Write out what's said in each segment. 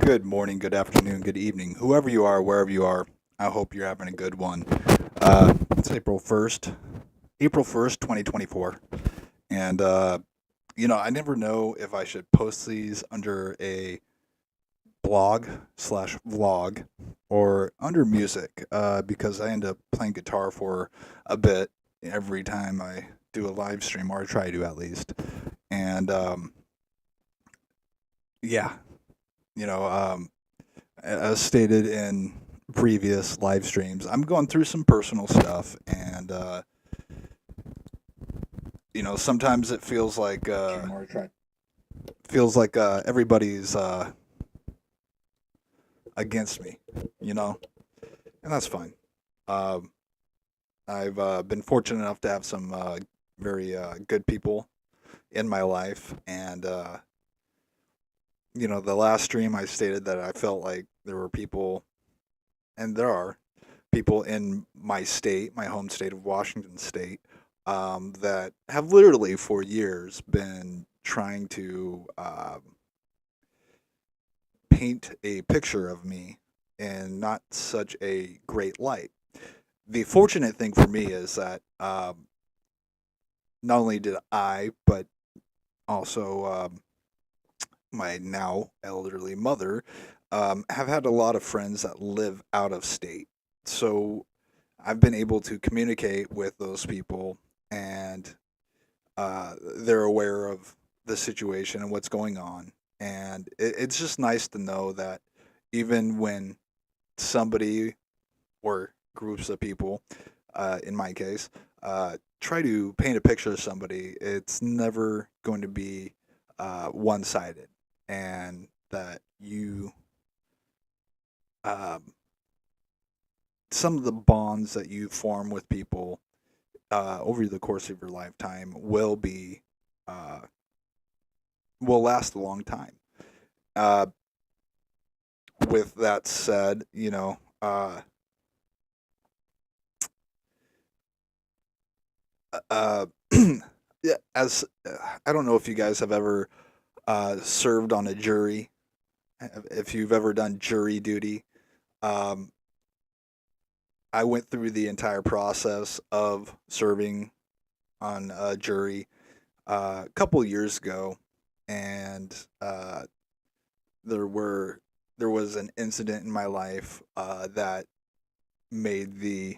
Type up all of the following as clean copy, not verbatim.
Good morning, good afternoon, good evening, whoever you are, wherever you are. I hope you're having a good one. It's April 1st, 2024. And, I never know if I should post these under a blog slash vlog or under music because I end up playing guitar for a bit every time I do a live stream, or I try to at least. And, yeah, you know, um, as stated in previous live streams, I'm going through some personal stuff, and sometimes it feels like everybody's against me, you know, and that's fine. Um, I've been fortunate enough to have some very good people in my life, and the last stream I stated that I felt like there were people, and there are people in my state, my home state of Washington State, that have literally for years been trying to paint a picture of me in not such a great light. The fortunate thing for me is that not only did I, but also my now elderly mother, have had a lot of friends that live out of state. So I've been able to communicate with those people, and they're aware of the situation and what's going on. And it's just nice to know that even when somebody or groups of people, in my case, try to paint a picture of somebody, it's never going to be one sided. And that um, some of the bonds that you form with people over the course of your lifetime uh, will last a long time. Uh, with that said, uh, yeah, as I don't know if you guys have ever served on a jury, if you've ever done jury duty. Um, I went through the entire process of serving on a jury a couple years ago, and there were there was an incident in my life that made the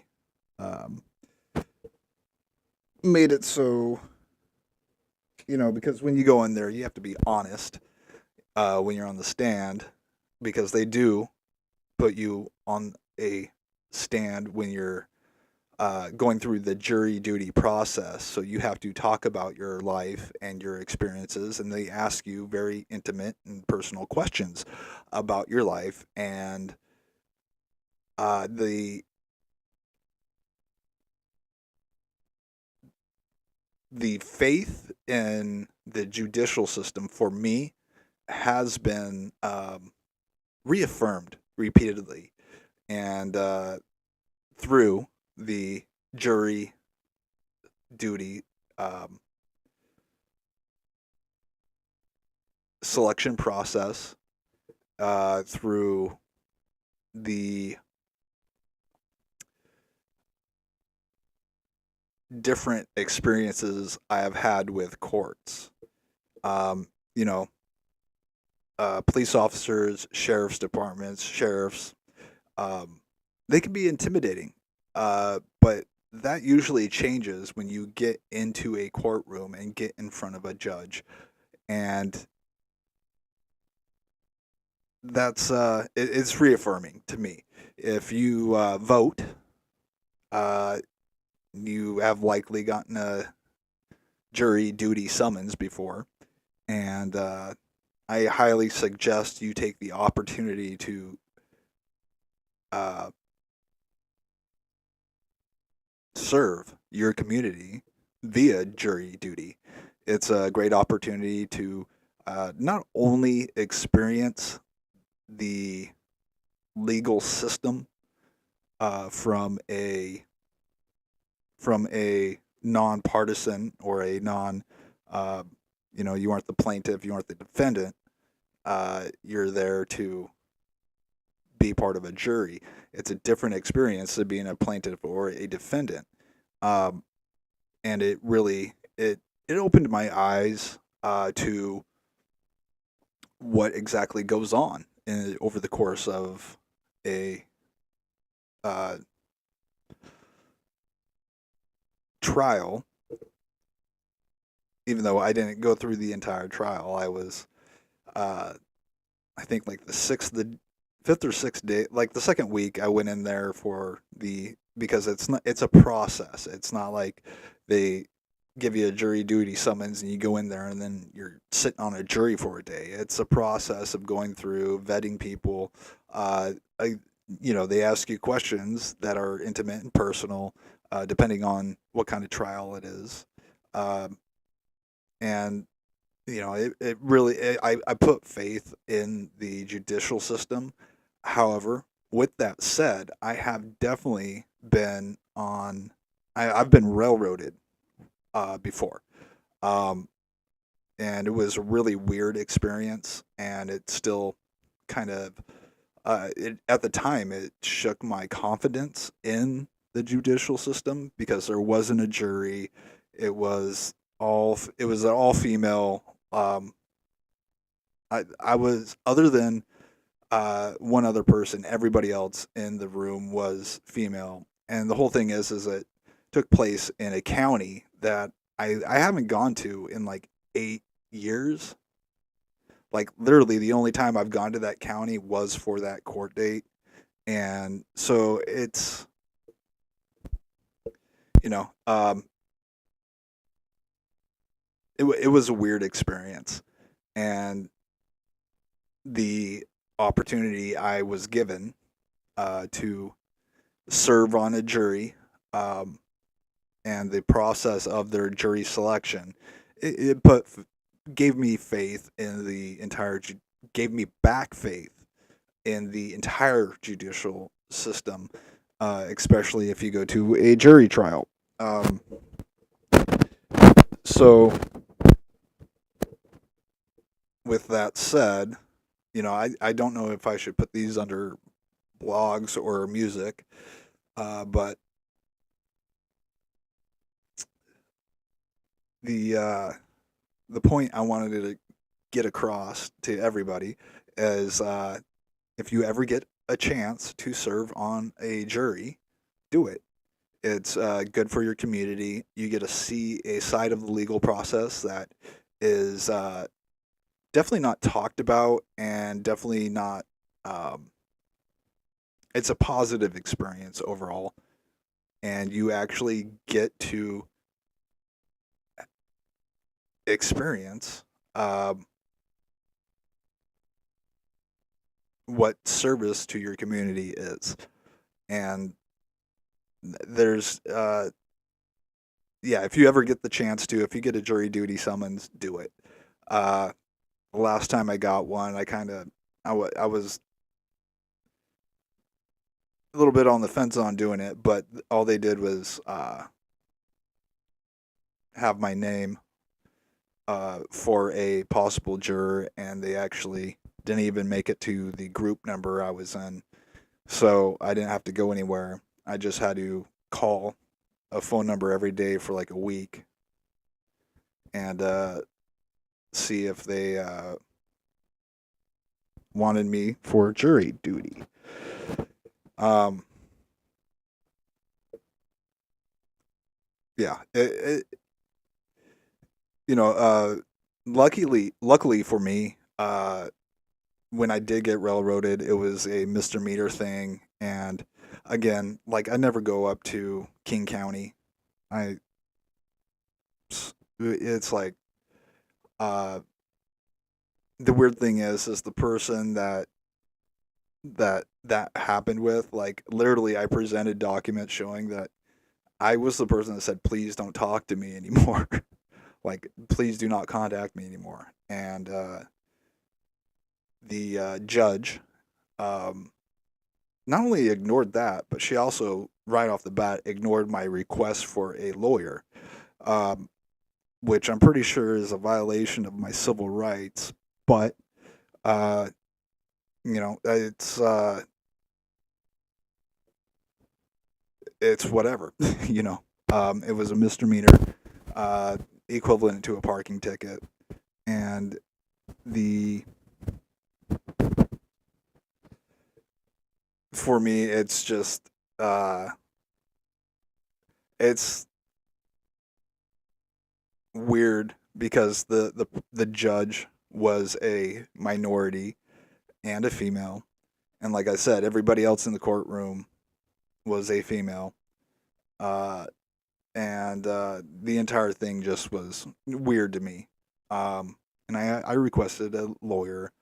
um, made it so, because when you go in there, you have to be honest when you're on the stand, because they do put you on a stand when you're going through the jury duty process. So you have to talk about your life and your experiences, and they ask you very intimate and personal questions about your life. And the faith in the judicial system for me has been reaffirmed repeatedly, and through the jury duty um, selection process, through the different experiences I have had with courts. Um, you know, Police officers, sheriff's departments, sheriffs, um, they can be intimidating, but that usually changes when you get into a courtroom and get in front of a judge. And it's reaffirming to me. If you vote, uh, you have likely gotten a jury duty summons before, and I highly suggest you take the opportunity to uh, serve your community via jury duty. It's a great opportunity to not only experience the legal system from a nonpartisan, or a non, uh, you aren't the plaintiff, you aren't the defendant. You're there to be part of a jury. It's a different experience than being a plaintiff or a defendant. Um, and it really it opened my eyes to what exactly goes on over the course of a uh, trial. Even though I didn't go through the entire trial, I was, uh, I think, like the fifth or sixth day, like the second week, I went in there for the because it's a process. It's not like they give you a jury duty summons and you go in there and then you're sitting on a jury for a day. It's a process of going through vetting people. Uh, I, they ask you questions that are intimate and personal, depending on what kind of trial it is. Um, and it really I put faith in the judicial system. However, with that said, I have definitely been I've been railroaded before, um, and it was a really weird experience, and it still kind of at the time it shook my confidence in the judicial system because there wasn't a jury. It was an all female. I was other than one other person. Everybody else in the room was female, and the whole thing is it took place in a county that I haven't gone to in like 8 years. Like literally, the only time I've gone to that county was for that court date, and so it's you know it was a weird experience, and the opportunity I was given to serve on a jury, um, and the process of their jury selection, it gave me faith in the entire, gave me back faith in the entire judicial system, especially if you go to a jury trial. So, with that said, I don't know if I should put these under blogs or music, but the uh, the point I wanted to get across to everybody is if you ever get a chance to serve on a jury, do it. It's good for your community. You get to see a side of the legal process that is definitely not talked about and definitely not. Um, it's a positive experience overall, and you actually get to experience um, what service to your community is. And there's, yeah, if you ever get the chance to, if you get a jury duty summons, do it. Uh, the last time I got one, I was a little bit on the fence on doing it, but all they did was have my name for a possible juror, and they actually didn't even make it to the group number I was in. So I didn't have to go anywhere. I just had to call a phone number every day for like a week and see if they wanted me for jury duty. Um, yeah, you know, uh, luckily for me, when I did get railroaded, it was a misdemeanor thing, and again, like I never go up to King County. I, it's like uh, the weird thing is the person that happened with, like literally, I presented documents showing that I was the person that said, "Please don't talk to me anymore." Like, please do not contact me anymore. And the judge um, not only ignored that, but she also, right off the bat, ignored my request for a lawyer, um, which I'm pretty sure is a violation of my civil rights. But, uh, it's. it's whatever, you know. It was a misdemeanor, uh, equivalent to a parking ticket, and the for me, it's just uh, it's weird because the judge was a minority and a female, and like I said, everybody else in the courtroom was a female. Uh, and the entire thing just was weird to me. And I requested a lawyer.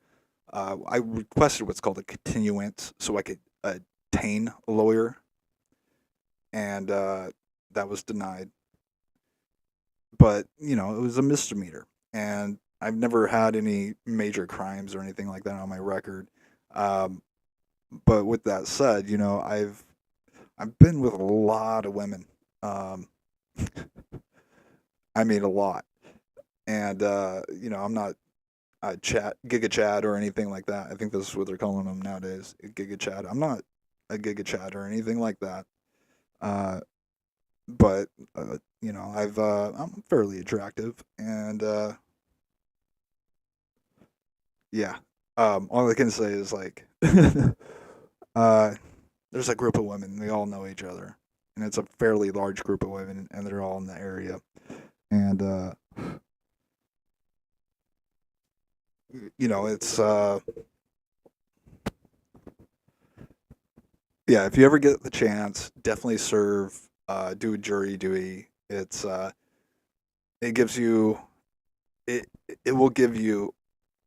I requested what's called a continuance so I could obtain a lawyer, and that was denied. But you know, it was a misdemeanor, and I've never had any major crimes or anything like that on my record. Um, but with that said, you know, I've been with a lot of women. Um, I mean, a lot. And you know, I'm not a chat giga chat or anything like that. I think that's what they're calling them nowadays, giga chat. I'm not a giga chat or anything like that. Uh, but you know, I'm fairly attractive, and yeah. All I can say is like, uh, there's a group of women. They all know each other, and it's a fairly large group of women, and they're all in the area. And you know, it's yeah, if you ever get the chance, definitely serve. Do a jury duty. It gives you it. It will give you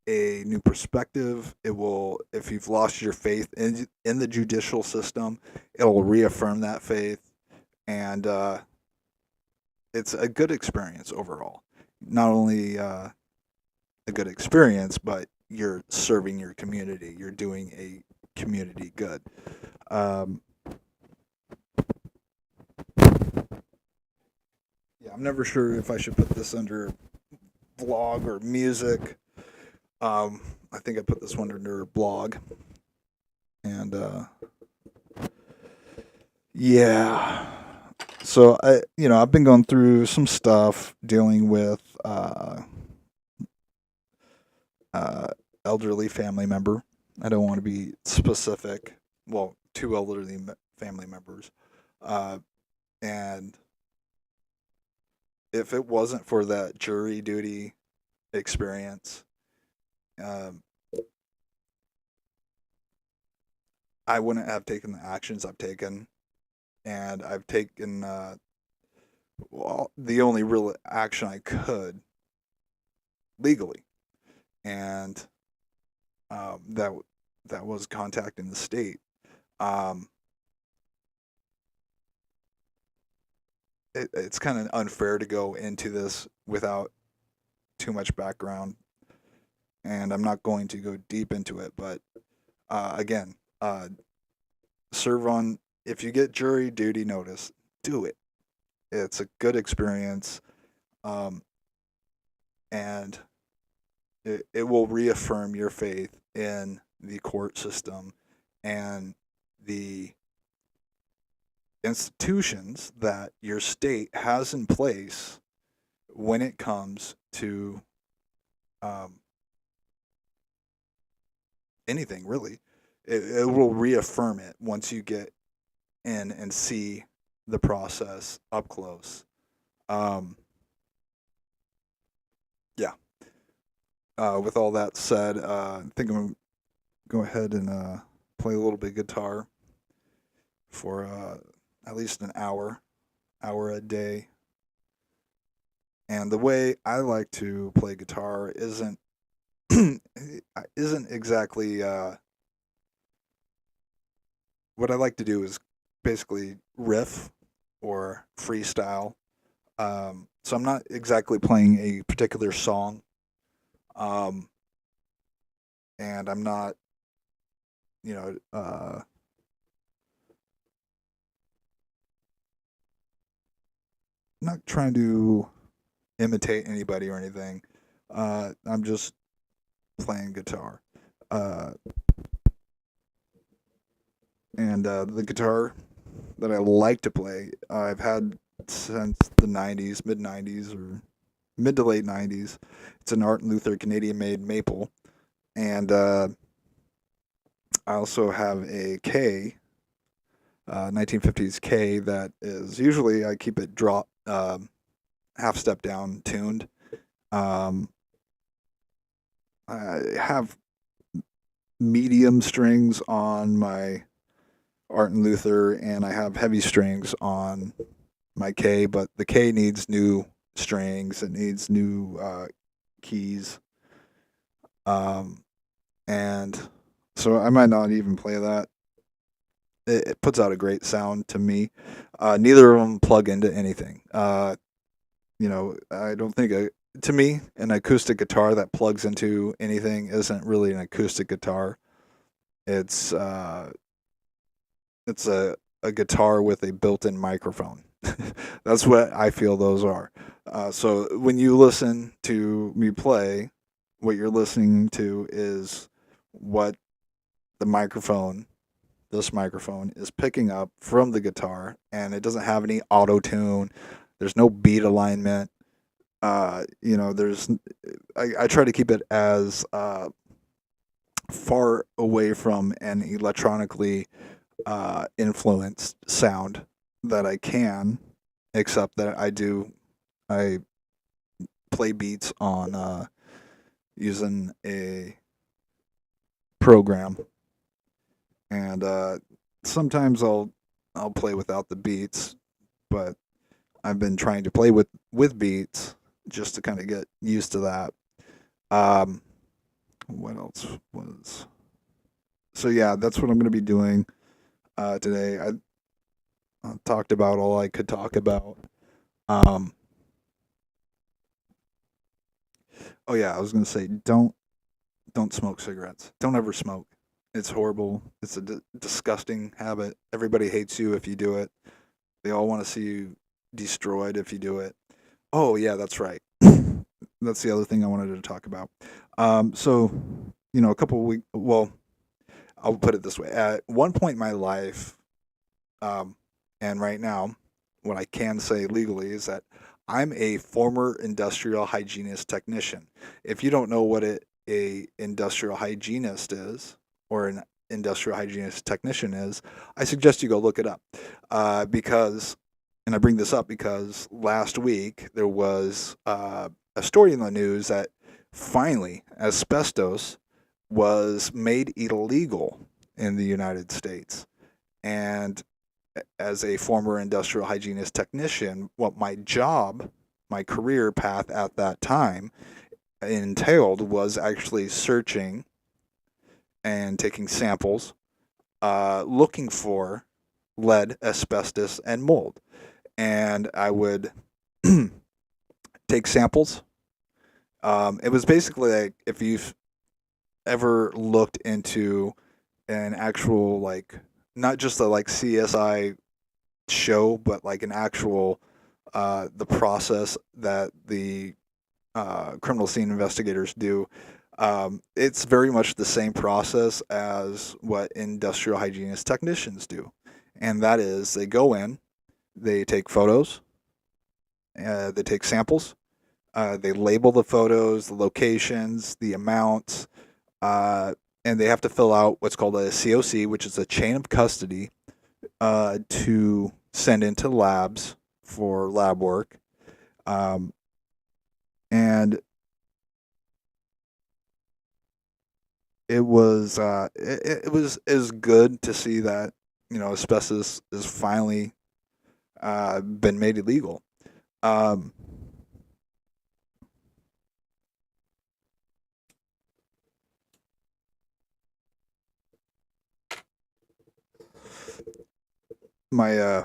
a new perspective. It will, if you've lost your faith in the judicial system, it will reaffirm that faith, and it's a good experience overall. Not only a good experience, but you're serving your community. You're doing a community good. Um, yeah, I'm never sure if I should put this under vlog or music. I think I put this one under blog, and yeah. So you know, I've been going through some stuff dealing with uh, elderly family member. I don't want to be specific. Well, two elderly family members, uh, and if it wasn't for that jury duty experience, um, I wouldn't have taken the actions I've taken, and I've taken well, the only real action I could legally, and that that was contacting the state. Um, it's kind of unfair to go into this without too much background, and I'm not going to go deep into it. But again, serve on if you get jury duty notice, do it. It's a good experience, um, and it will reaffirm your faith in the court system and the institutions that your state has in place when it comes to um, anything really. It will reaffirm it once you get in and see the process up close. Um, yeah. With all that said, I think I'm gonna go ahead and play a little bit of guitar for at least an hour a day. And the way I like to play guitar isn't exactly what I like to do is basically riff or freestyle. So I'm not exactly playing a particular song, um, and I'm not, you know, not trying to imitate anybody or anything. I'm just playing guitar, uh, and the guitar that I like to play. I've had since the '90s, mid '90s, or mid to late '90s. It's an Art and Luther Canadian-made maple, and I also have a K, 1950s K that is usually I keep it drop half step down tuned. Um, I have medium strings on my Art and Luther, and I have heavy strings on my K, but the K needs new strings. It needs new keys, um, and so I might not even play that. It puts out a great sound to me. Neither of them plug into anything. I don't think to me an acoustic guitar that plugs into anything isn't really an acoustic guitar. It's uh, it's a guitar with a built-in microphone. That's what I feel those are. So when you listen to me play, what you're listening to is what the microphone, this microphone, is picking up from the guitar, and it doesn't have any auto tune. There's no beat alignment. There's I try to keep it as far away from an electronically influenced sound that I can, except that I play beats on using a program, and sometimes I'll play without the beats, but I've been trying to play with beats just to kind of get used to that. Um, what else was? So yeah, that's what I'm going to be doing today. I talked about all I could talk about. Um, oh yeah, I was going to say don't smoke cigarettes. Don't ever smoke. It's horrible. It's a disgusting habit. Everybody hates you if you do it. They all want to see you destroyed if you do it. Oh yeah, that's right. That's the other thing I wanted to talk about. So, a couple of weeks. Well, I'll put it this way. At one point in my life, um, and right now, what I can say legally is that I'm a former industrial hygienist technician. If you don't know what a industrial hygienist is, or an industrial hygienist technician is, I suggest you go look it up. Because, and I bring this up because last week there was a story in the news that finally asbestos was made illegal in the United States. And as a former industrial hygienist technician, what my career path at that time entailed was actually searching and taking samples, looking for lead, asbestos, and mold. And I would take samples. It was basically like if you've ever looked into an actual, like, not just a like CSI show, but like an actual the process that the criminal scene investigators do. It's very much the same process as what industrial hygienist technicians do, and that is they go in, they take photos, they take samples, they label the photos, the locations, the amounts, and they have to fill out what's called a COC, which is a chain of custody, to send into labs for lab work. Um, and it was good to see that asbestos is finally been made illegal. Um, my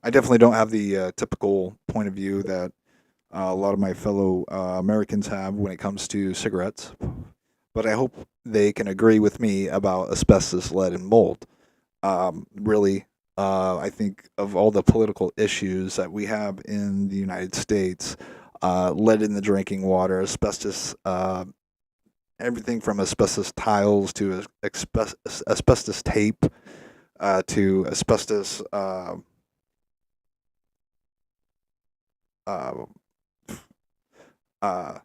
I definitely don't have the typical point of view that a lot of my fellow Americans have when it comes to cigarettes, but I hope they can agree with me about asbestos, lead, and mold. Really, I think of all the political issues that we have in the United States, lead in the drinking water, asbestos, everything from asbestos tiles to asbestos tape, to asbestos uh, uh,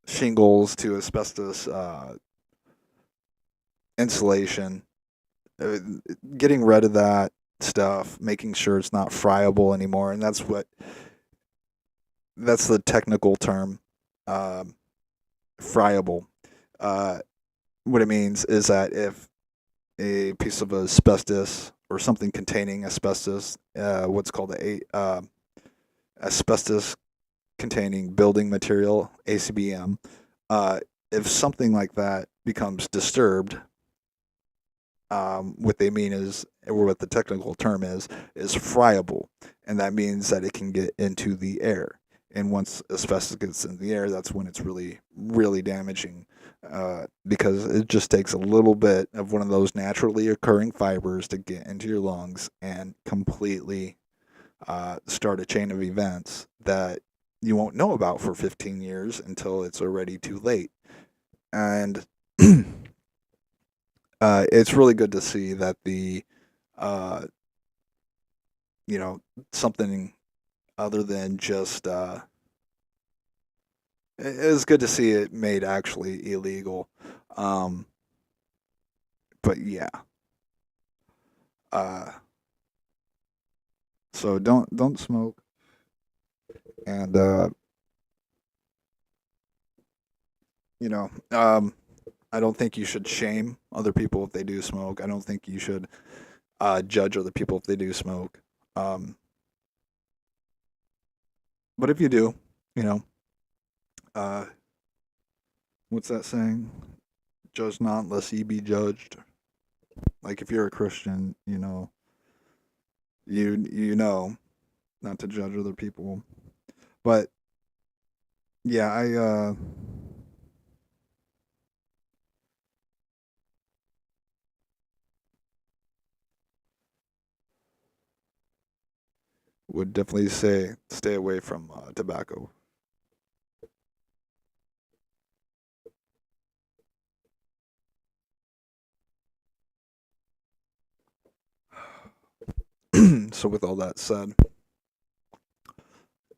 shingles to asbestos insulation, uh, getting rid of that stuff, making sure it's not friable anymore, and that's the technical term, um, friable. Uh, what it means is that if a piece of asbestos or something containing asbestos, what's called asbestos containing building material (ACBM), uh, if something like that becomes disturbed, what they mean is, or what the technical term is friable, and that means that it can get into the air. And once asbestos gets in the air, that's when it's really, really damaging, because it just takes a little bit of one of those naturally occurring fibers to get into your lungs and completely start a chain of events that you won't know about for 15 years until it's already too late. And it's really good to see that uh, you know, something other than just, it's good to see it made actually illegal. Um, but yeah, uh, so don't smoke, and you know, I don't think you should shame other people if they do smoke. I don't think you should judge other people if they do smoke. Um, but if you do, you know, uh, what's that saying? Judge not, lest ye be judged. Like if you're a Christian, you know not to judge other people. But yeah, I would definitely say stay away from tobacco. So with all that said,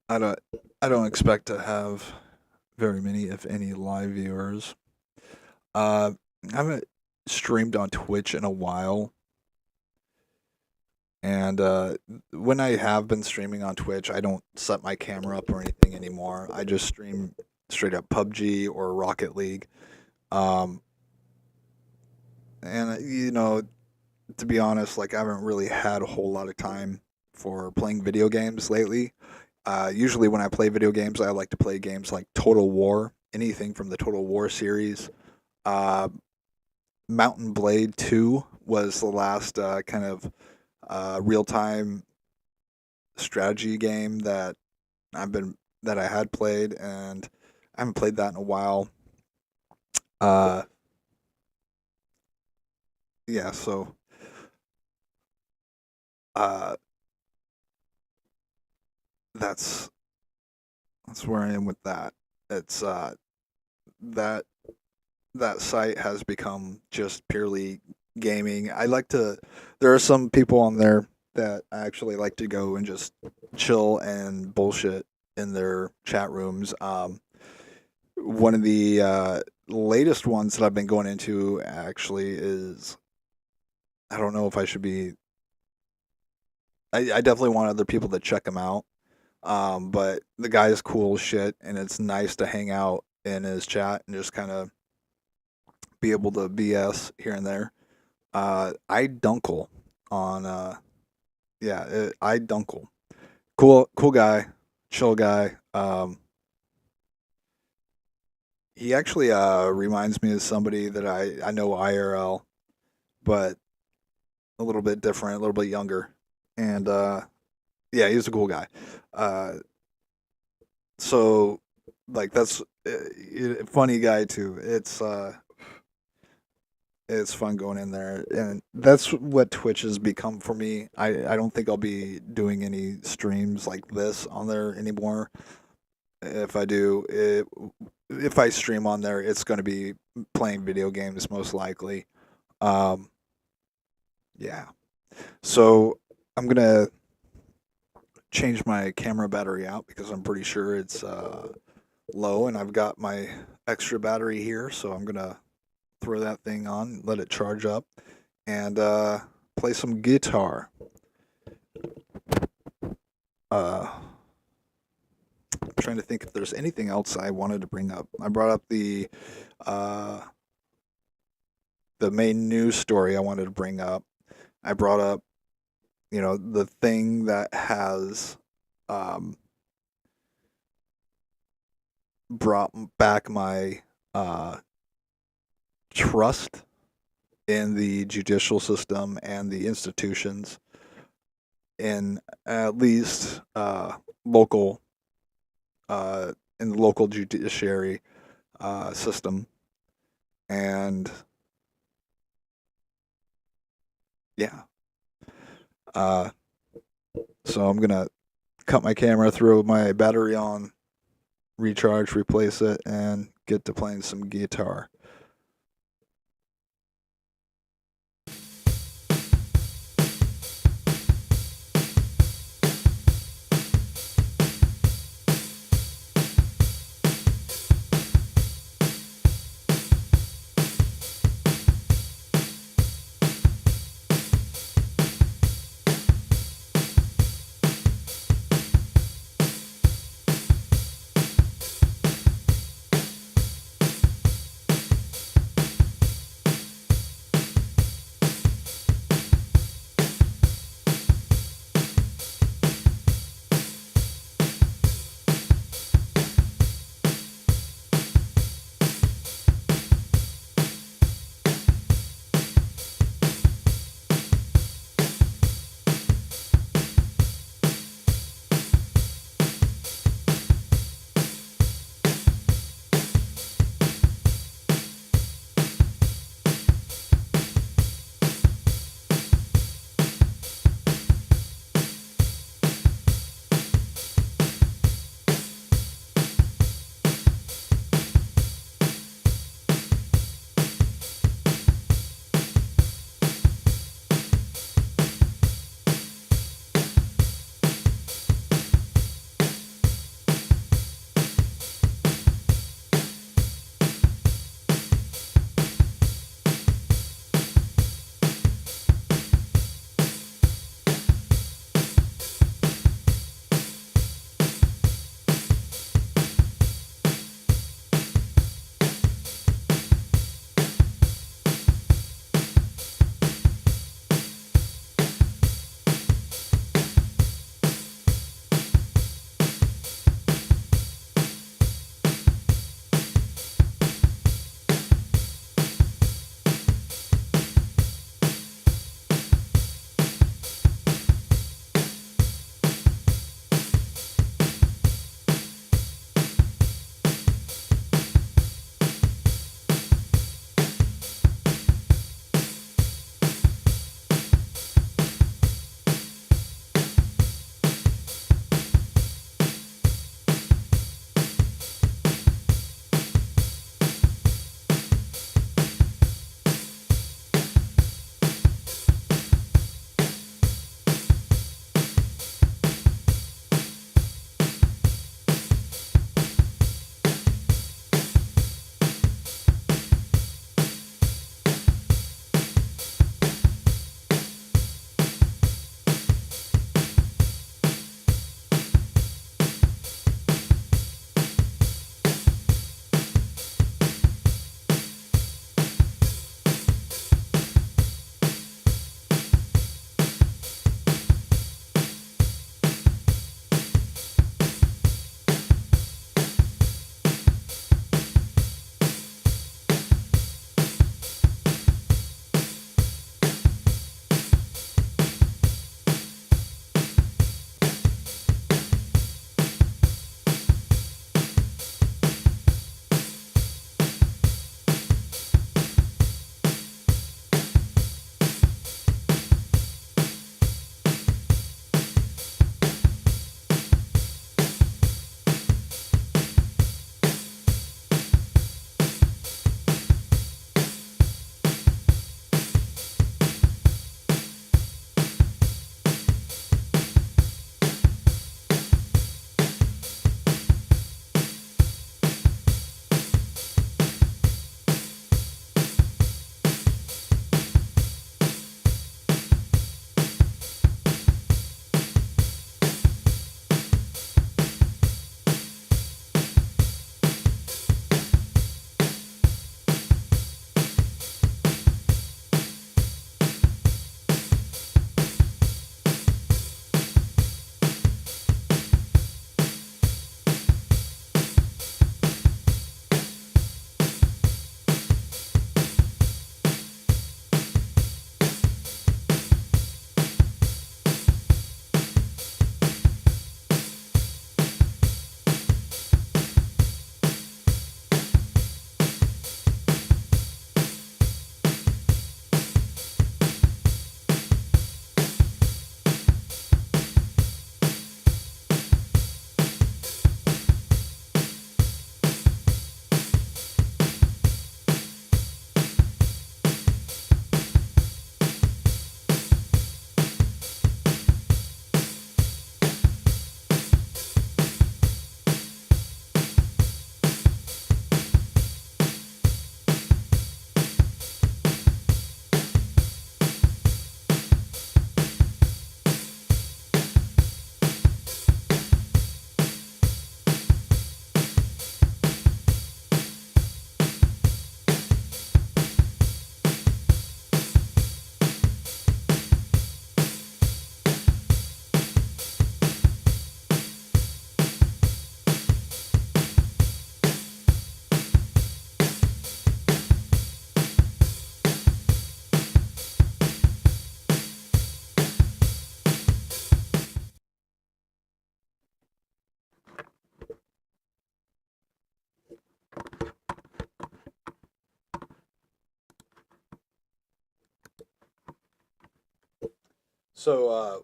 I don't I don't expect to have very many, if any, live viewers. Uh, I haven't streamed on Twitch in a while, and when I have been streaming on Twitch, I don't set my camera up or anything anymore. I just stream straight up PUBG or Rocket League. Um, and to be honest, like I haven't really had a whole lot of time for playing video games lately. Usually, when I play video games, I like to play games like Total War, anything from the Total War series. Uh, Mountain Blade 2 was the last kind of real time strategy game that I had played, and I haven't played that in a while. Uh, yeah, so uh, that's that's where I am with that. It's that that site has become just purely gaming. I like to. There are some people on there that I actually like to go and just chill and bullshit in their chat rooms. One of the latest ones that I've been going into actually is, I don't know if I should be. I definitely want other people to check him out. But the guy is cool as shit, and it's nice to hang out in his chat and just kind of be able to BS here and there. I Dunkle on yeah, I Dunkle. Cool guy, chill guy. He actually reminds me of somebody that I know IRL, but a little bit different, a little bit younger, and yeah, he's a cool guy. Uh, so like that's funny guy too. It's fun going in there, and that's what Twitch has become for me. I don't think I'll be doing any streams like this on there anymore. If I do, if I stream on there, it's going to be playing video games most likely. Um, yeah. So I'm gonna change my camera battery out because I'm pretty sure it's low, and I've got my extra battery here. So I'm gonna throw that thing on, let it charge up, and play some guitar. Uh, I'm trying to think if there's anything else I wanted to bring up. I brought up uh, the main news story I wanted to bring up. I brought up, the thing that has um, brought back my uh, trust in the judicial system and the institutions in at least local uh, in the local judiciary system. And yeah, uh, so I'm gonna cut my camera, throw my battery on, recharge, replace it, and get to playing some guitar.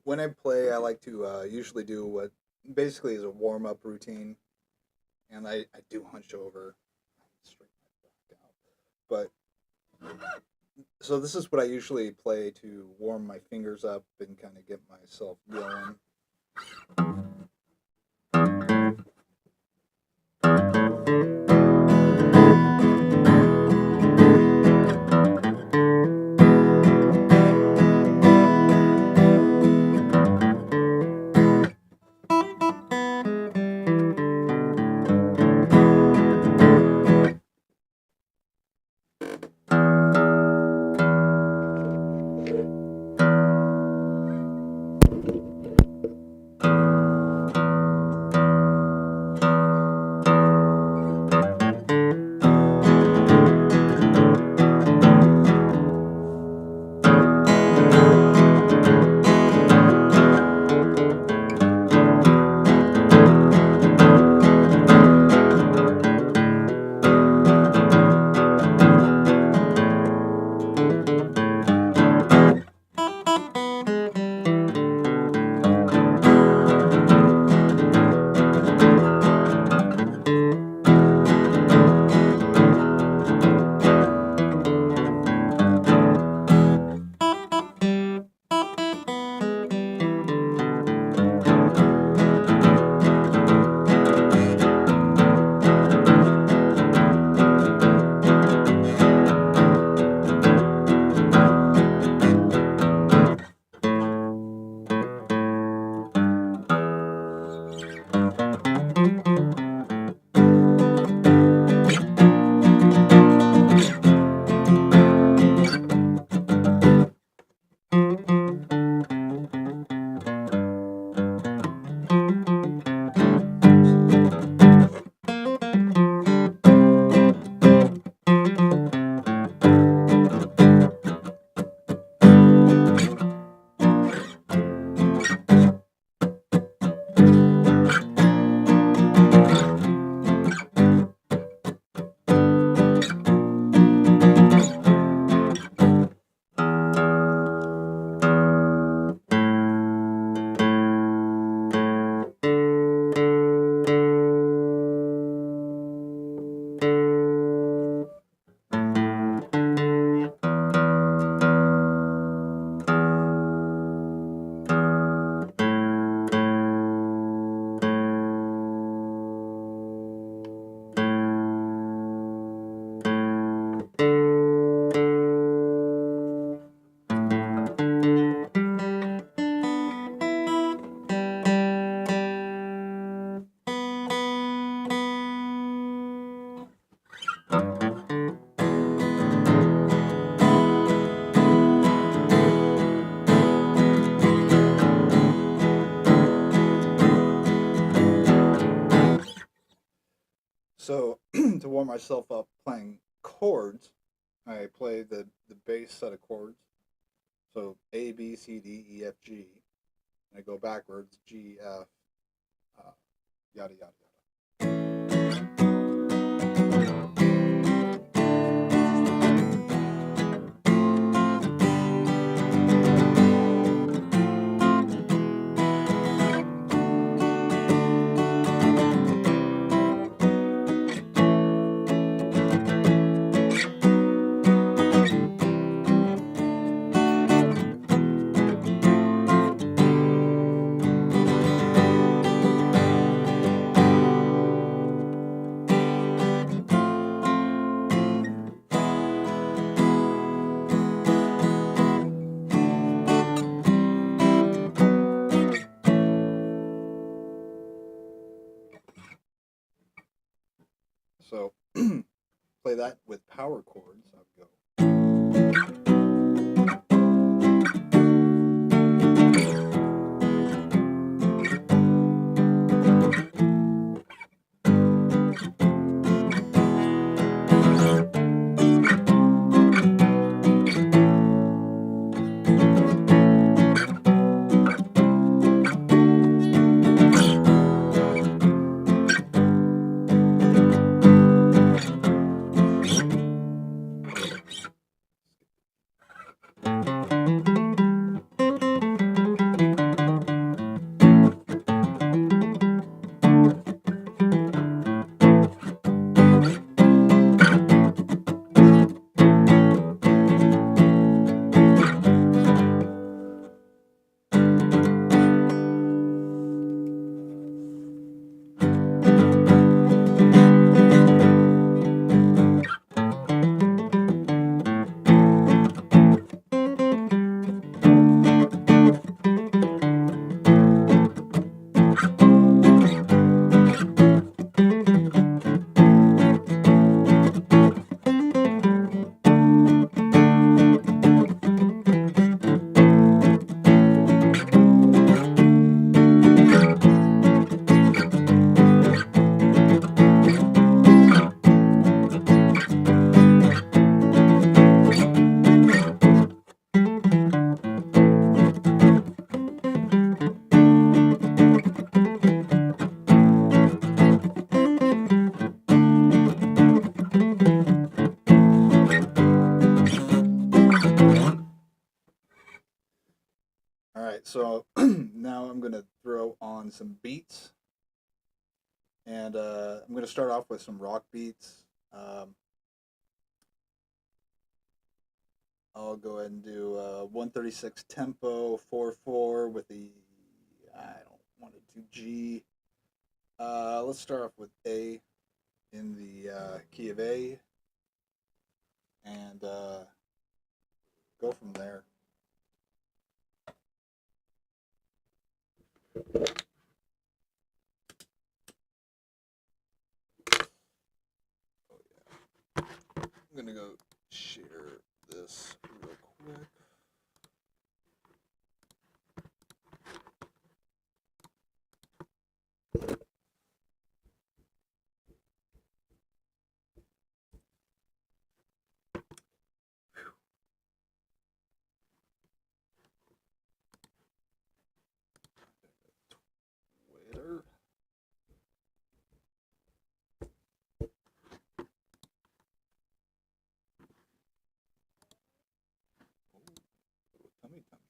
When I play, I like to usually do what basically is a warm up routine, and I do hunch over, straighten my back out. So this is what I usually play to warm my fingers up and kind of get myself going. So to warm myself up playing chords, I play the bass set of chords. So A B C D E F G, and I go backwards G F, uh, yada yada So play that with power chords. I would go. So now I'm gonna throw on some beats, and I'm gonna start off with some rock beats. Um, I'll go ahead and do 136 tempo 4/4 with the I don't want to do G. Let's start off with A in the key of A, and go from there. I'm gonna go share this real quick. Twitter. Tummy, tummy.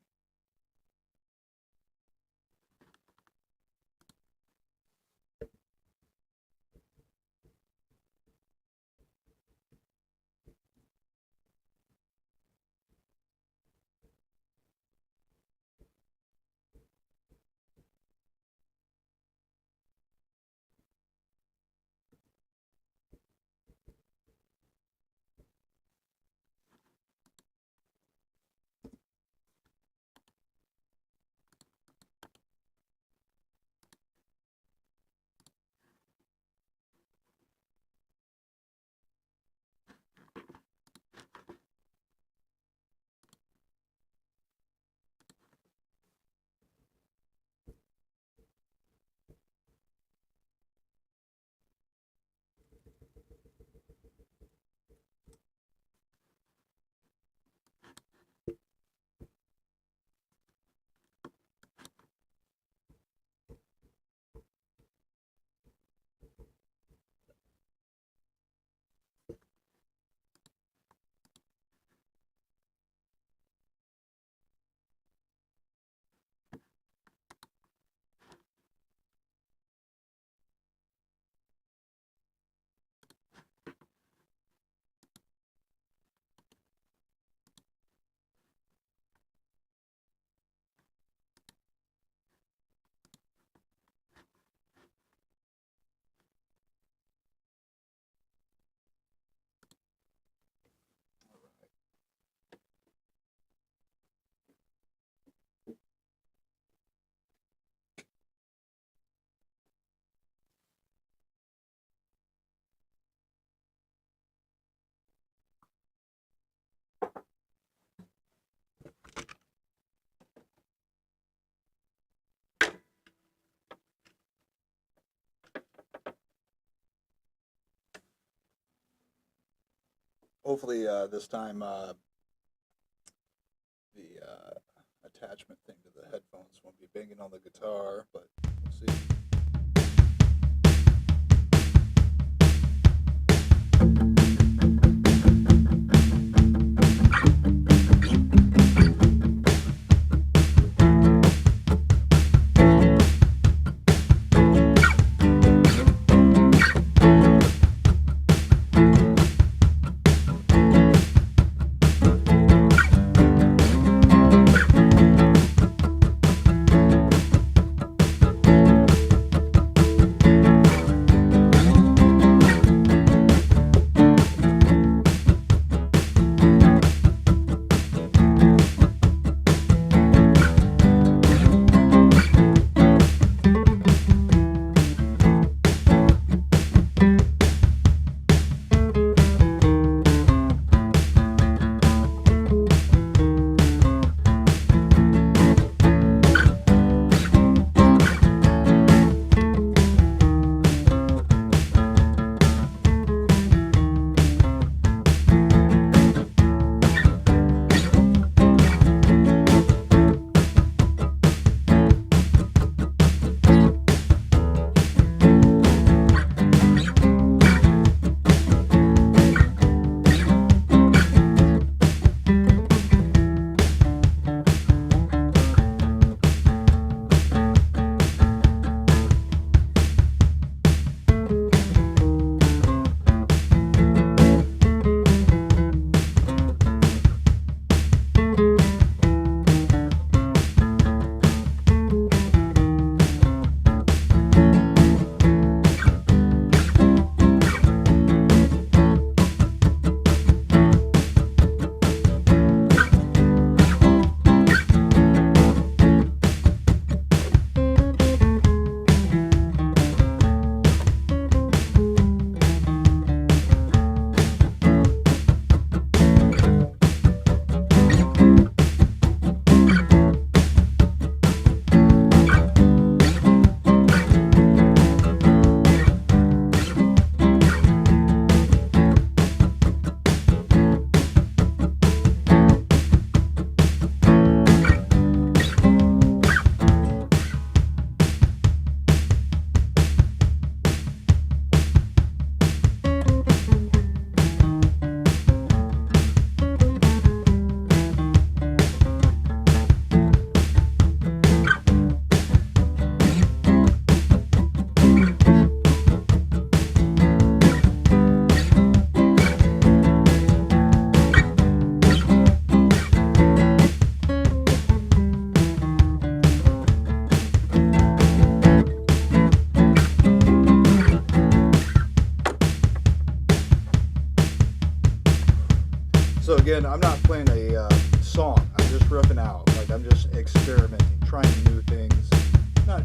Hopefully, this time the attachment thing to the headphones won't be banging on the guitar, but we'll see. So again, I'm not playing a song. I'm just riffing out. Like I'm just experimenting, trying new things. Not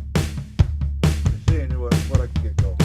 seeing what I can get going.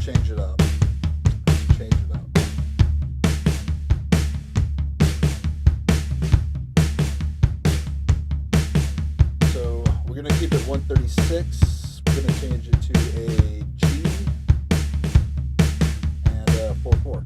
Change it up. Let's change it up. So we're going to keep it 136. We're going to change it to a G and a 4/4.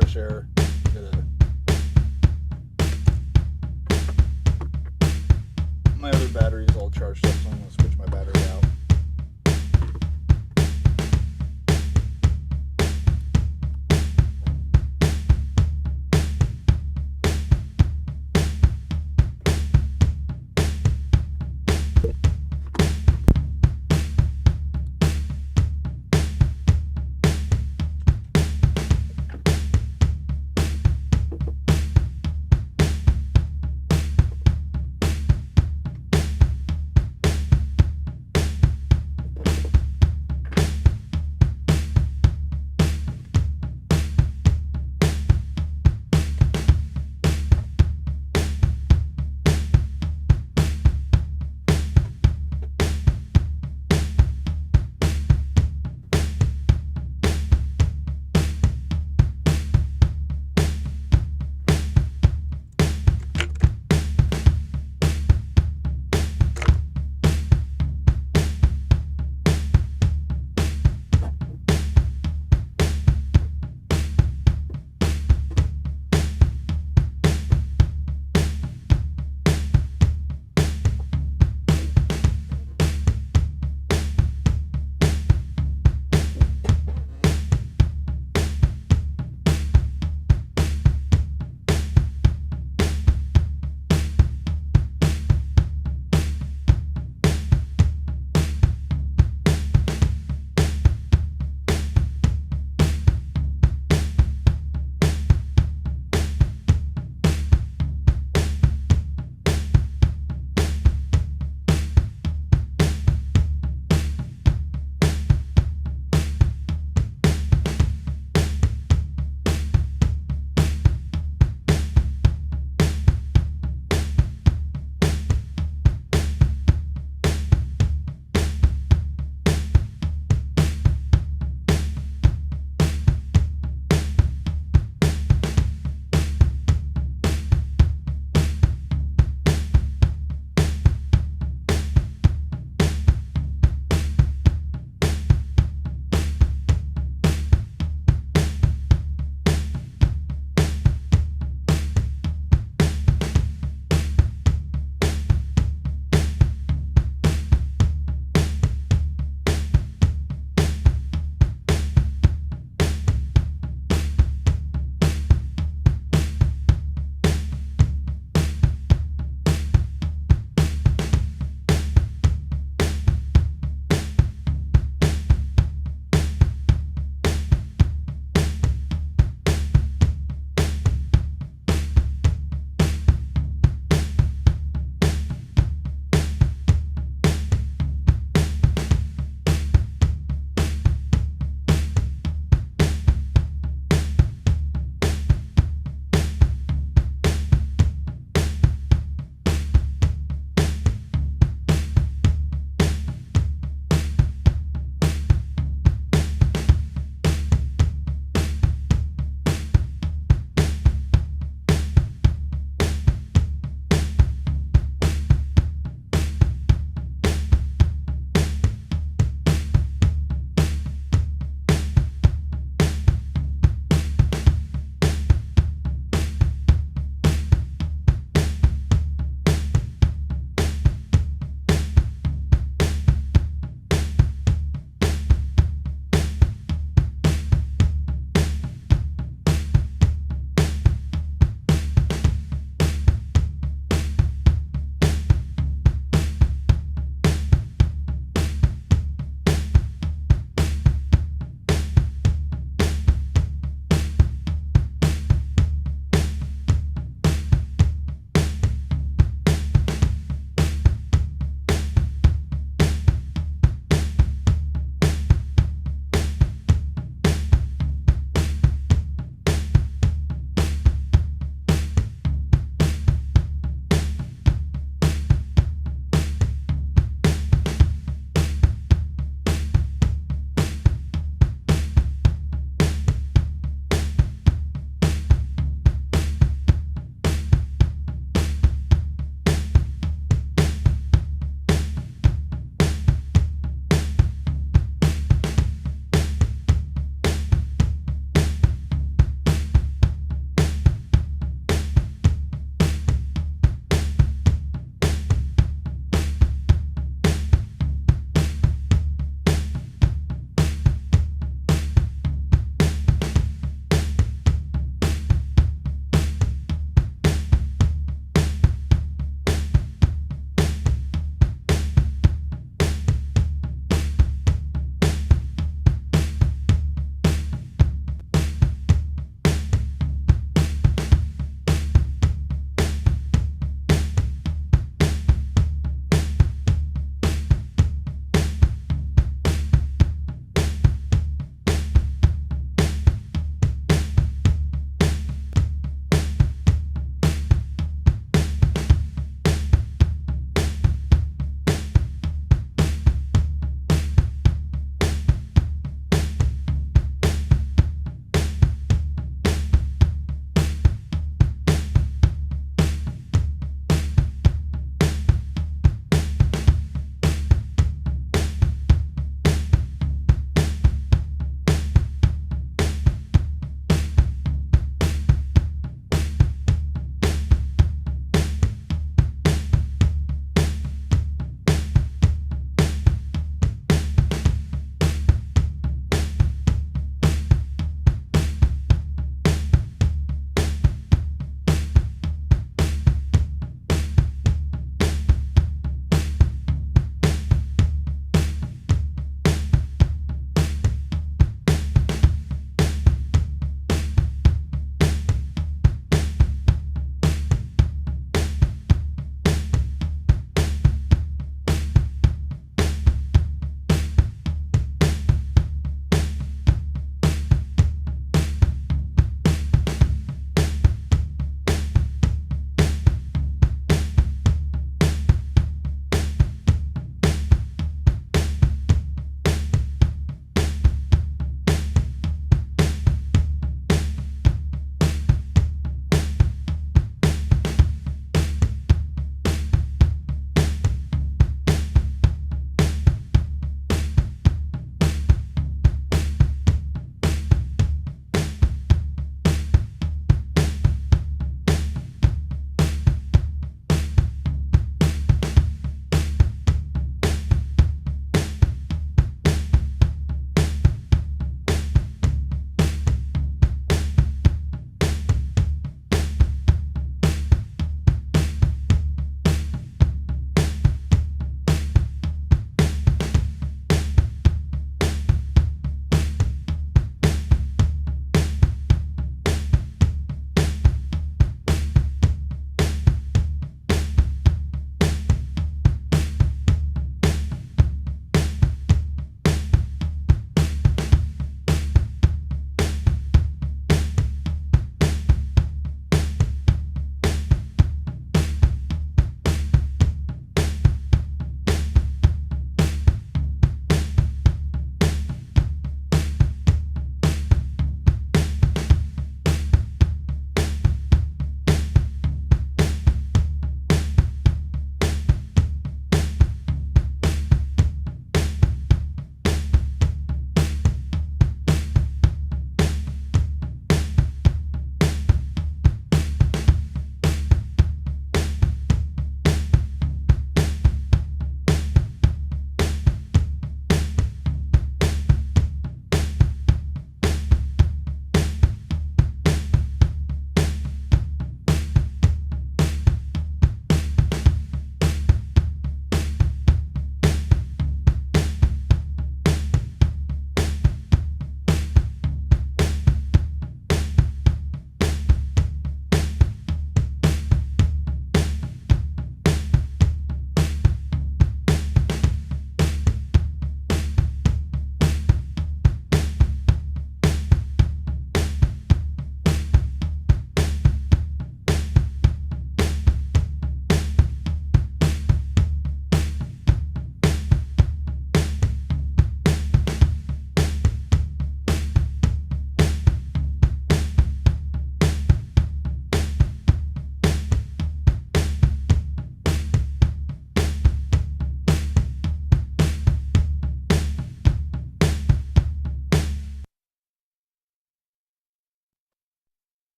fresh air. My other battery's all charged up, so I'm gonna switch my battery out.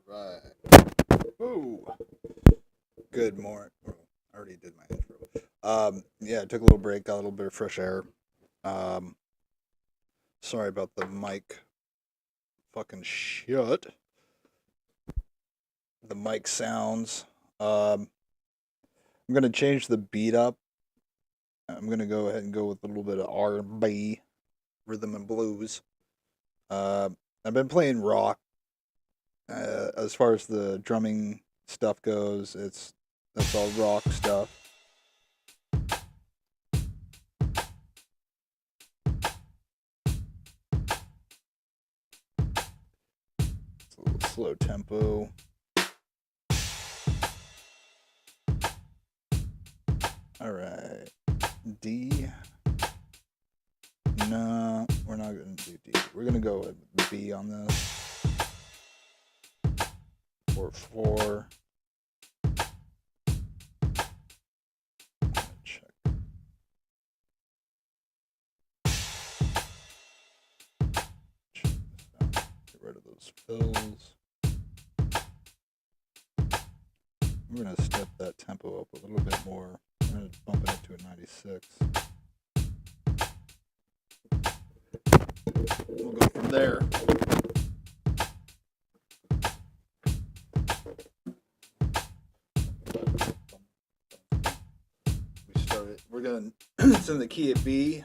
Right. Ooh. Good morning. Oh, I already did my intro. Yeah, I took a little break, got a little bit of fresh air. Um, Sorry about the mic fucking shit. The mic sounds. I'm gonna change the beat up. I'm gonna go ahead and go with a little bit of R&B, rhythm and blues. Uh, I've been playing rock. As far as the drumming stuff goes, that's all rock stuff. It's a little slow tempo. All right, D. No, we're not gonna do D. We're gonna go with B on this. Or 4. Check. Check this out. Get rid of those fills. We're gonna step that tempo up a little bit more. I'm gonna bump it up to a 96. We'll go from there. We started. We're gonna. It's in the key of B.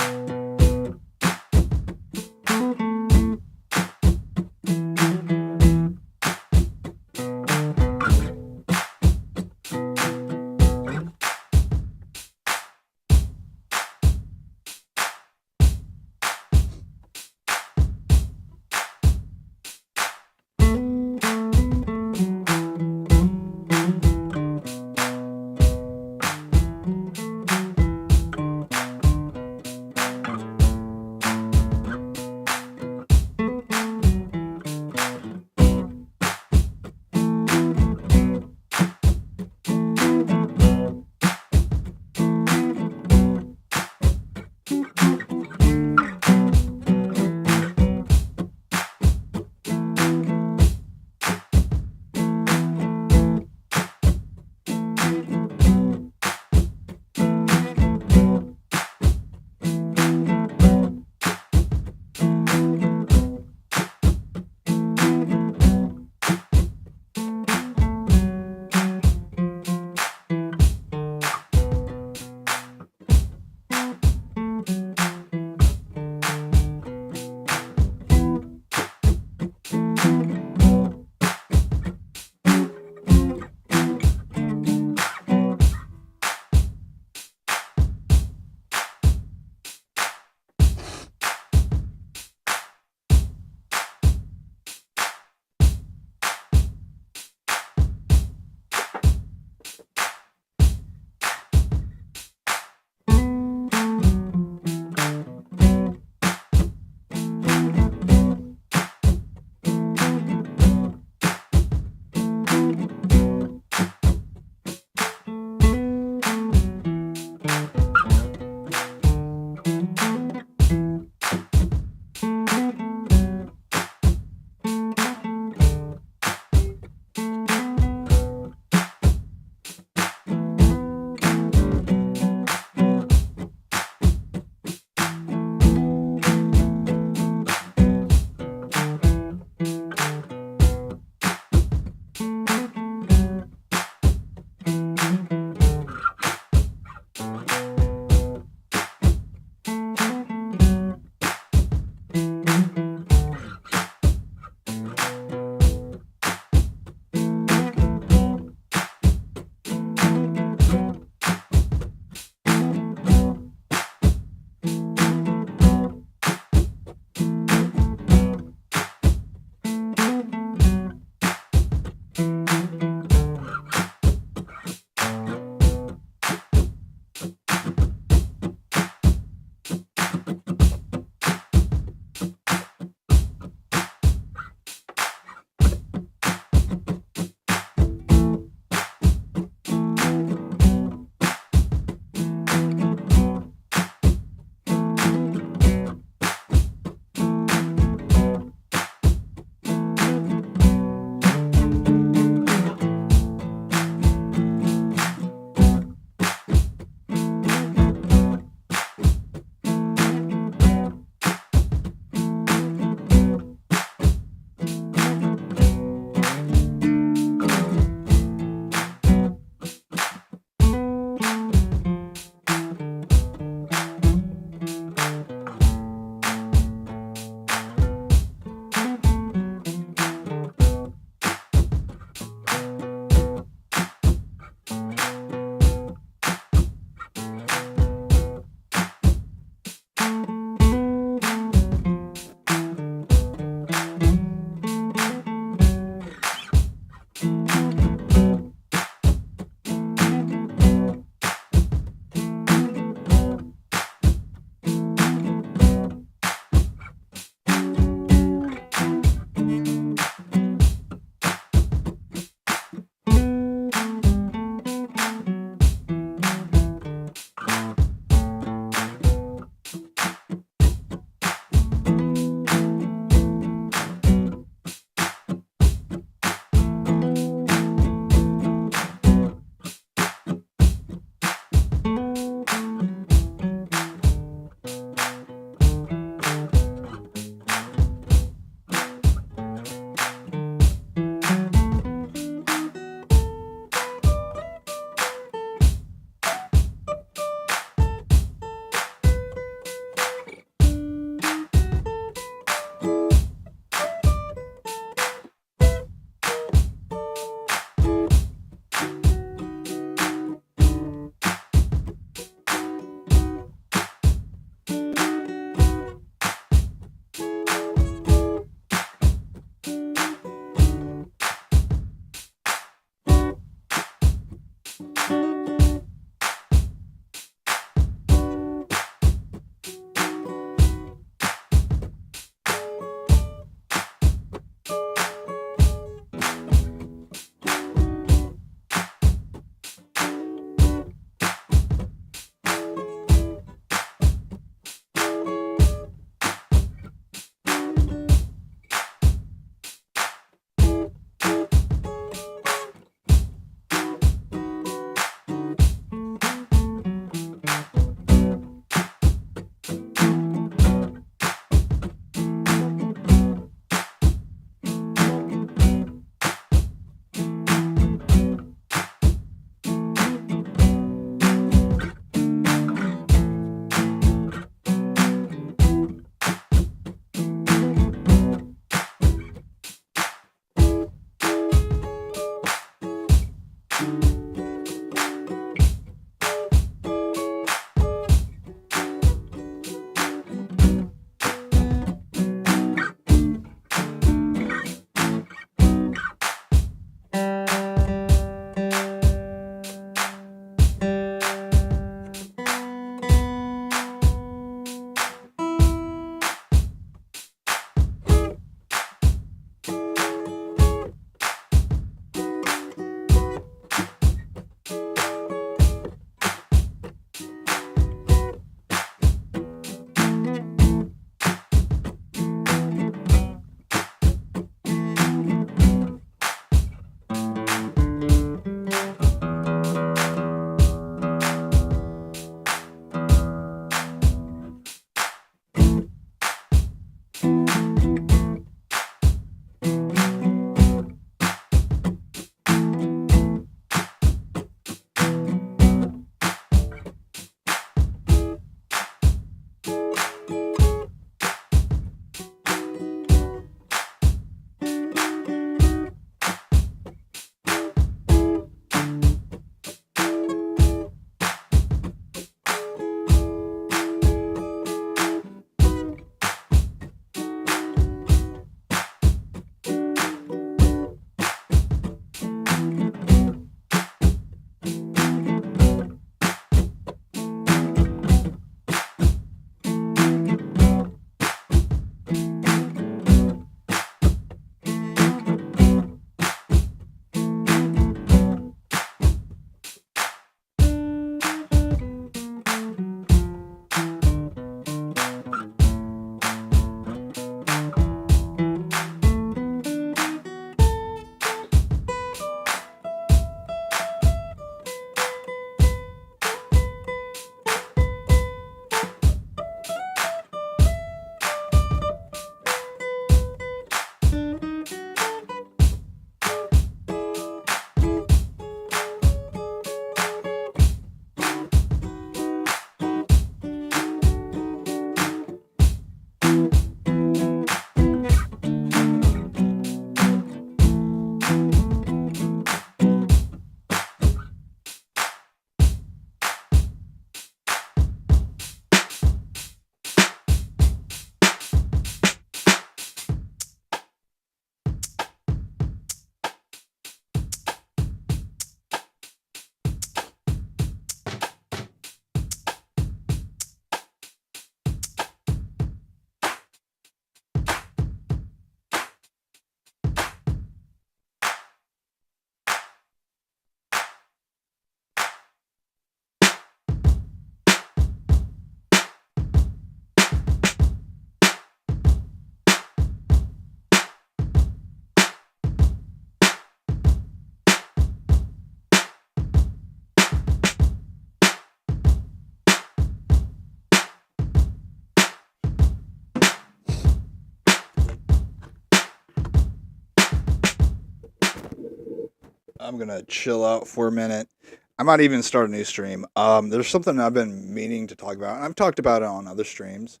I'm gonna chill out for a minute. I might even start a new stream. There's something I've been meaning to talk about, and I've talked about it on other streams.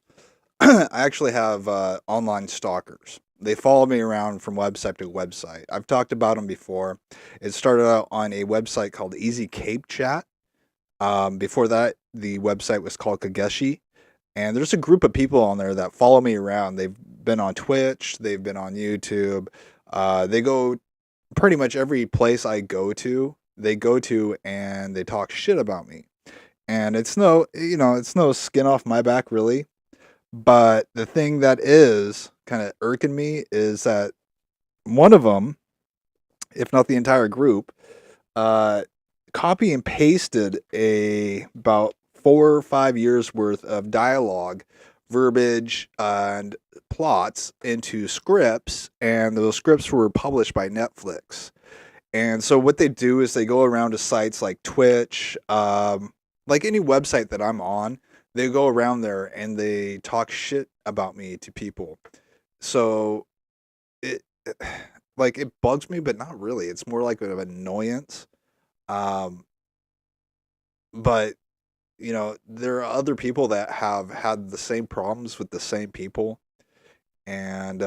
I actually have online stalkers. They follow me around from website to website. I've talked about them before. It started out on a website called Easy Cape Chat. Before that, the website was called Kageshi. And there's a group of people on there that follow me around. They've been on Twitch, they've been on YouTube. They go pretty much every place I go to, they go to and they talk shit about me. And it's no, it's no skin off my back really. But the thing that is kind of irking me is that one of them, if not the entire group, uh, copy and pasted about 4 or 5 years worth of dialogue, verbiage, and plots into scripts, and those scripts were published by Netflix. And so what they do is they go around to sites like Twitch, like any website that I'm on. They go around there and they talk shit about me to people. So it like it bugs me, but not really. It's more like an annoyance. Um, but there are other people that have had the same problems with the same people, and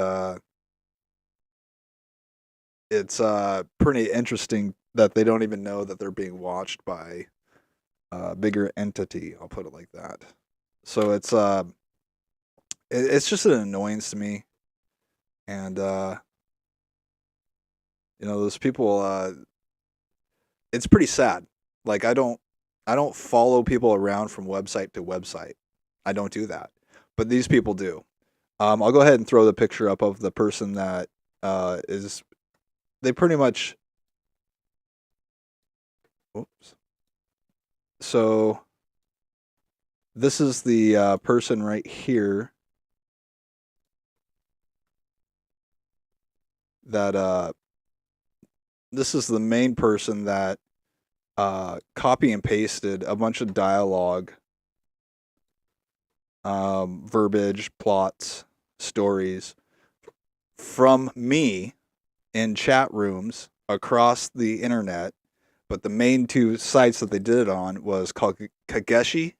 it's pretty interesting that they don't even know that they're being watched by a bigger entity. I'll put it like that. So it's just an annoyance to me, and those people. It's pretty sad. Like I don't follow people around from website to website. I don't do that, but these people do. I'll go ahead and throw the picture up of the person that is. They pretty much. Oops. So this is the person right here that this is the main person that copy and pasted a bunch of dialogue, verbiage, plots, stories from me in chat rooms across the internet. But the main two sites that they did it on was called Kageshi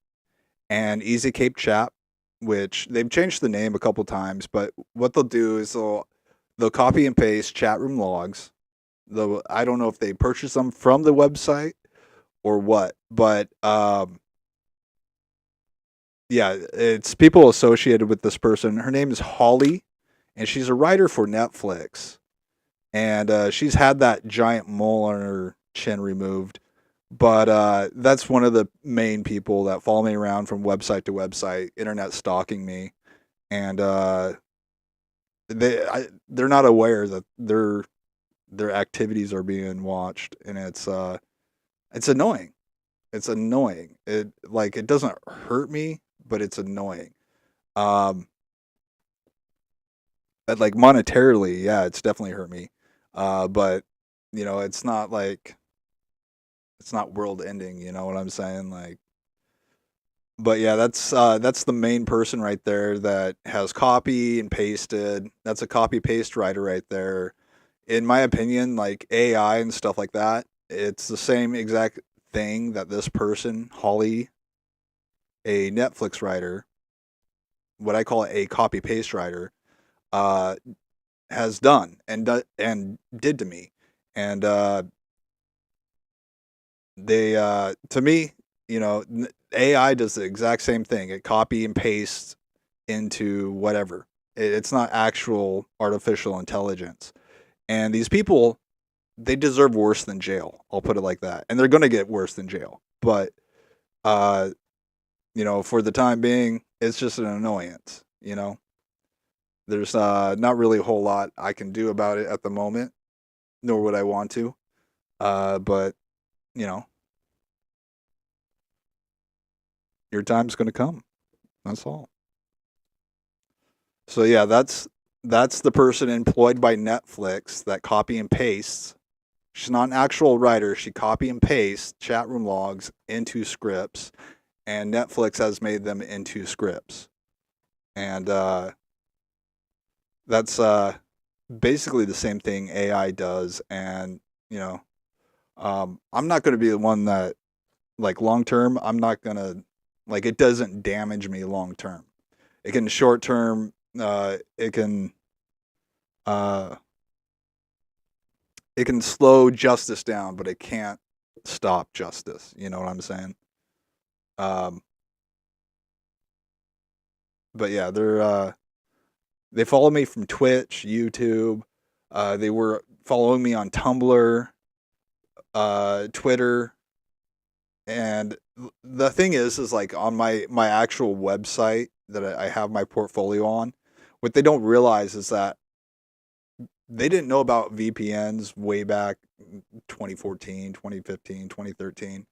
and Easy Cape Chat, which they've changed the name a couple times. But what they'll do is they'll copy and paste chat room logs. Though I don't know if they purchase them from the website or what, but yeah, it's people associated with this person. Her name is Holly, and she's a writer for Netflix. And she's had that giant mole on her chin removed. But that's one of the main people that follow me around from website to website, internet stalking me, and they're not aware that their activities are being watched, and it's annoying. It's annoying. It doesn't hurt me, but it's annoying. Um, but like monetarily, yeah, it's definitely hurt me. But it's not like it's not world ending. You know what I'm saying? Like, but yeah, that's the main person right there that has copy and pasted. That's a copy paste writer right there. In my opinion, like AI and stuff like that, it's the same exact thing that this person, Holly, a Netflix writer, what I call a copy paste writer, uh, has done and did to me, and they to me, AI does the exact same thing. It copy and pastes into whatever. It's not actual artificial intelligence, and these people they deserve worse than jail. I'll put it like that, and they're gonna get worse than jail. But uh, for the time being, it's just an annoyance. There's not really a whole lot I can do about it at the moment, nor would I want to. But you know, your time's going to come. That's all. So yeah, that's the person employed by Netflix that copy and pastes. She's not an actual writer. She copy and pastes chat room logs into scripts, and Netflix has made them into scripts. And that's basically the same thing AI does. And you know, I'm not going to be the one that, like, long term, I'm not going to, like, it doesn't damage me long term. It can short term, uh, it can slow justice down, but it can't stop justice. You know what I'm saying? Um, but yeah, they follow me from Twitch, YouTube. They were following me on Tumblr, Twitter, and the thing is like on my actual website that I have my portfolio on. What they don't realize is that they didn't know about VPNs way back 2014, 2015, 2013.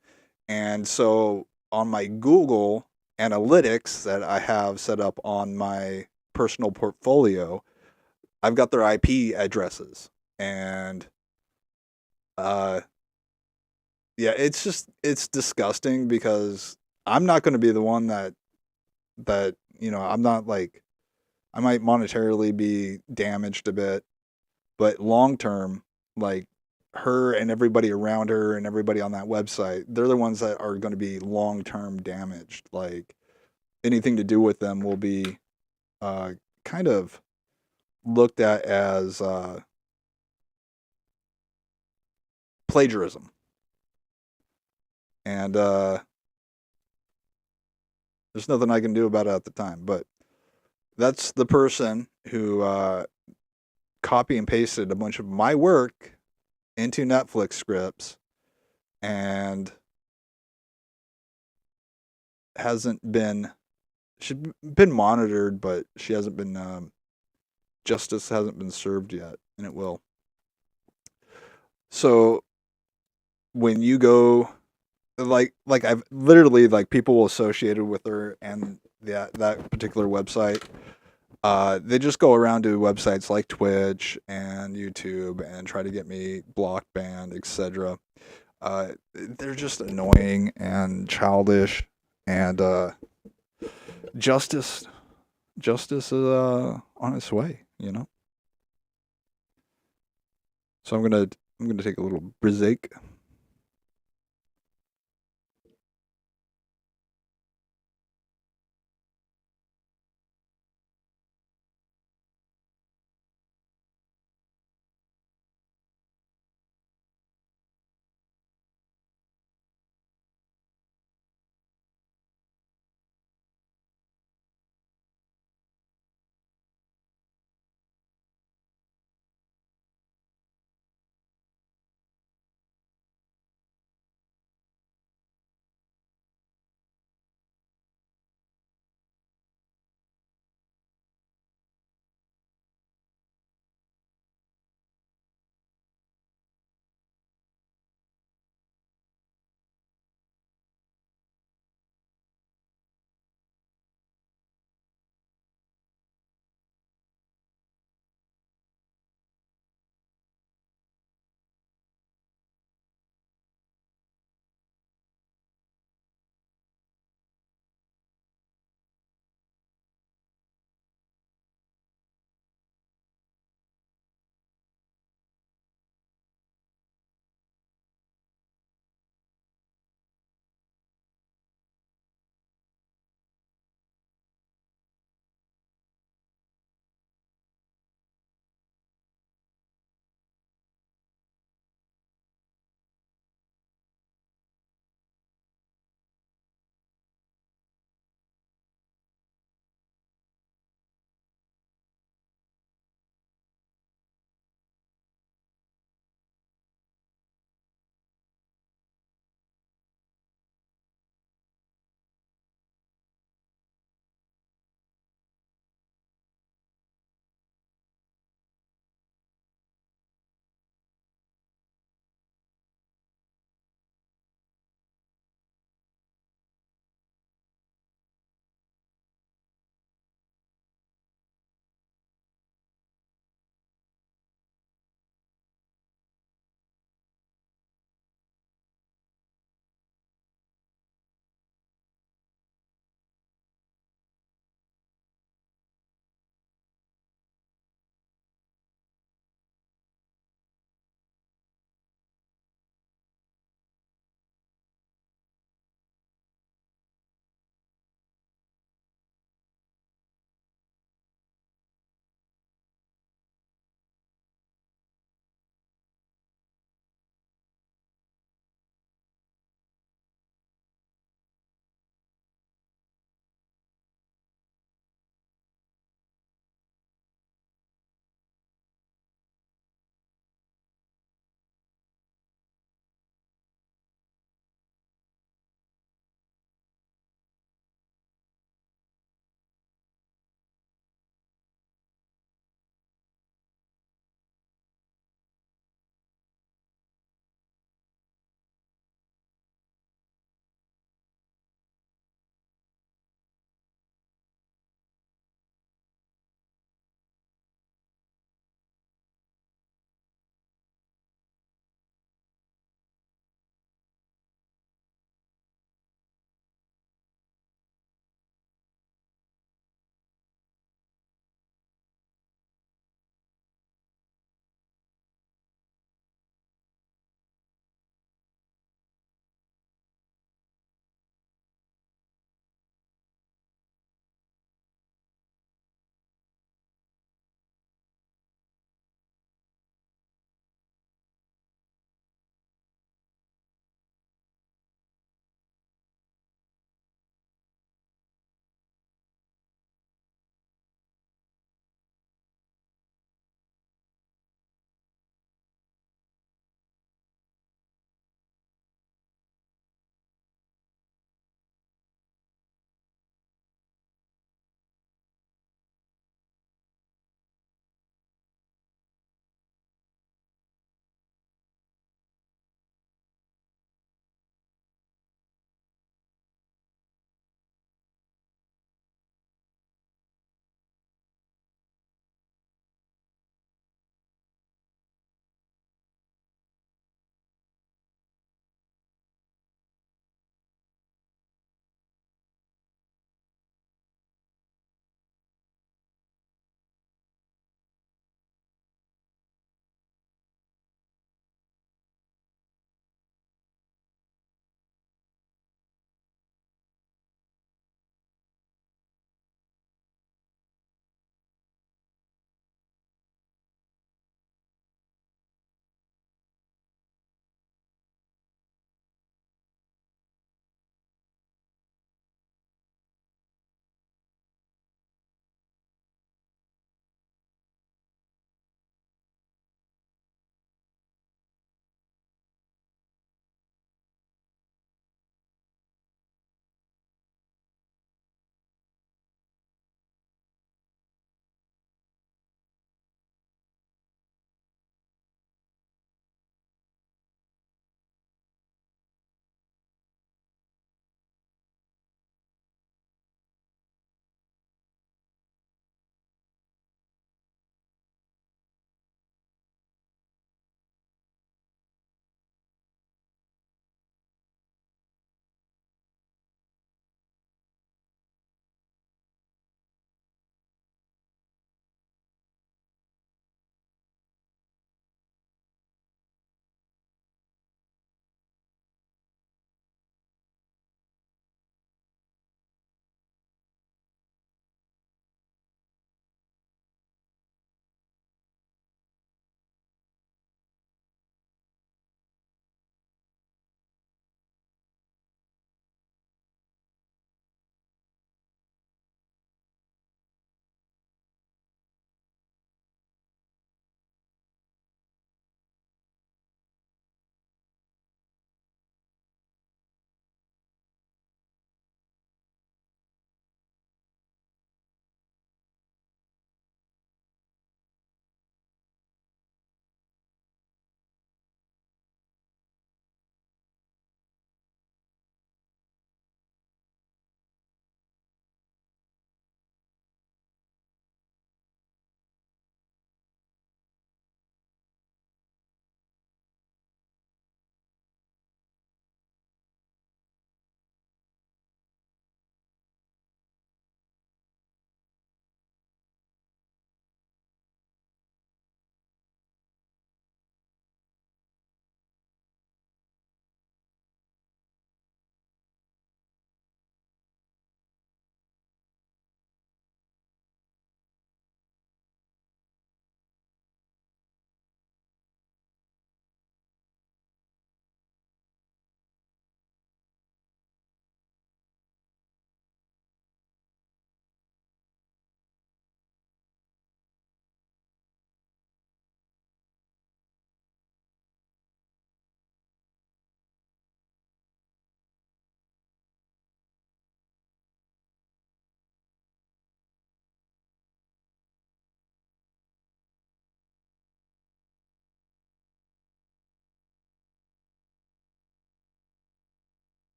And so on my Google Analytics that I have set up on my personal portfolio, I've got their IP addresses. And uh yeah, it's disgusting because I'm not going to be the one that, I'm not like, I might monetarily be damaged a bit, but long term, like, her and everybody around her and everybody on that website, they're the ones that are going to be long term damaged. Like, anything to do with them will be uh, kind of looked at as plagiarism. And there's nothing I can do about it at the time. But that's the person who copy and pasted a bunch of my work into Netflix scripts and hasn't been, she's been monitored, but she hasn't been, justice hasn't been served yet, and it will. So when you go, like I've literally, like, people associated with her and that particular website, they just go around to websites like Twitch and YouTube and try to get me blocked, banned, etc. They're just annoying and childish, and justice justice is on its way, you know. So I'm gonna take a little break.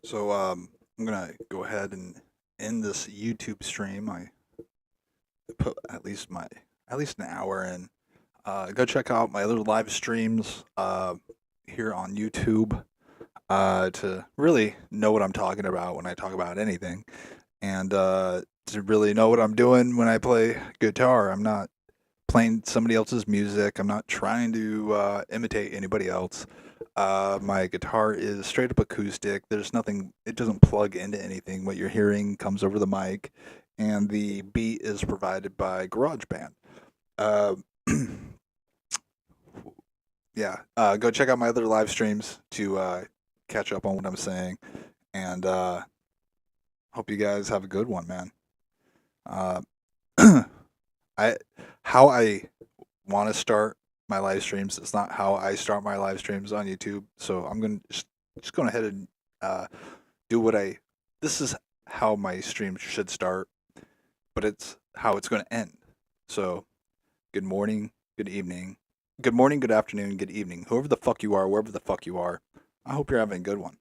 So I'm gonna go ahead and end this YouTube stream. I put at least an hour in. Go check out my other live streams here on YouTube to really know what I'm talking about when I talk about anything, and to really know what I'm doing when I play guitar. I'm not playing somebody else's music. I'm not trying to imitate anybody else. My guitar is straight up acoustic. There's nothing, it doesn't plug into anything. What you're hearing comes over the mic, and the beat is provided by GarageBand. Uh, yeah, go check out my other live streams to catch up on what I'm saying, and hope you guys have a good one, man. Uh, I how I want to start my live streams. It's not how I start my live streams on YouTube. So I'm gonna just going ahead and uh, do what I. This is how my stream should start, but it's how it's going to end. So good morning, good evening, good morning, good afternoon, good evening. Whoever the fuck you are, wherever the fuck you are, I hope you're having a good one.